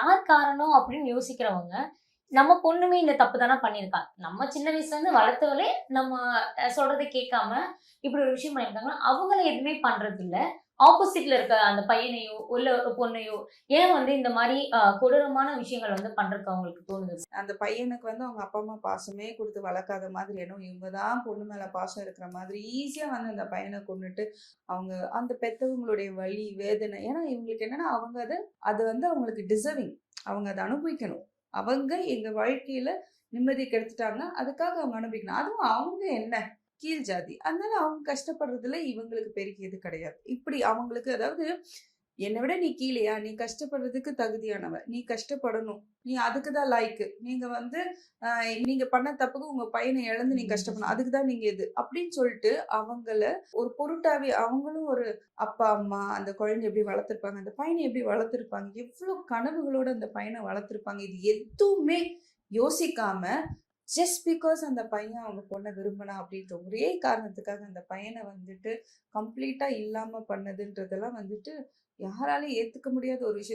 யார் காரணம் அப்படின்னு யோசிக்கிறவங்க, நம்ம பொண்ணுமே இந்த தப்பு தானே பண்ணியிருக்கா. நம்ம சின்ன வயசுல இருந்து வளர்த்தவளே நம்ம சொல்றத கேட்காம, இப்படி ஒரு விஷயம் பண்ணியிருக்காங்கன்னா, அவங்கள எதுவுமே பண்றதில்ல. ஆப்போசிட்ல இருக்க அந்த பையனையோ, இல்ல ஒரு பொண்ணையோ, ஏன் வந்து இந்த மாரி கொடூரமான விஷயங்கள் வந்து பண்றதுக்கு அவங்களுக்கு தோணுது? அந்த பையனுக்கு அவங்க அப்பா, அம்மா பாசமே குடுத்து வளர்க்காத மாதிரி எண்ணம். இவங்க தான் பொண்ணு மேல பாசம் இருக்கிற மாதிரி ஈஸியா அந்த பையன கொன்னுட்டு, அவங்க அந்த பெத்தவங்களுடைய வலி, வேதனை ஏன்னா இவங்களுக்கு என்னன்னா, அவங்க அது அவங்களுக்கு டிசர்விங். அவங்க அத அனுபவிக்கணும். அவங்க எங்க வாழ்க்கையில நிம்மதி கெடுத்துட்டாங்க. அதுக்காக அவங்க அனுபவிக்கணும். அதுவும் அவங்க என்ன? கீழ் ஜாதி. அதனால அவங்க கஷ்டப்படுறதுல இவங்களுக்கு பெரிய இது கிடையாது. இப்படி அவங்களுக்கு அதாவது என்ன விட நீ கீழயா? நீ கஷ்டப்படுறதுக்கு தகுதியானவ. நீ கஷ்டப்படணும். நீ அதுக்கு தான் லாய்க்கு. நீங்க அ நீங்க பண்ண தப்புக்கு உங்க பையன இழந்து நீங்க கஷ்டப்படணும். அதுக்கு தான் நீங்க இது. அப்படின்னு சொல்லிட்டு அவங்கள ஒரு பொருட்டாவே அவங்களும் ஒரு அப்பா, அம்மா அந்த குழந்தைய எப்படி வளர்த்துருப்பாங்க? அந்த பையன எப்படி வளர்த்துருப்பாங்க? எவ்ளோ கனவுகளோட அந்த பையன வளர்த்துருப்பாங்க? இது எதுவுமே யோசிக்காம ஜஸ்ட் பிகாஸ் அந்த பையன் அவங்க பொண்ண விரும்பினான் அப்படின்ற ஒரே காரணத்துக்காக அந்த பையன கம்ப்ளீட்டா இல்லாம பண்ணதுன்றதெல்லாம் யாராலயும் ஏத்துக்க முடியாத ஒரு விஷயம்.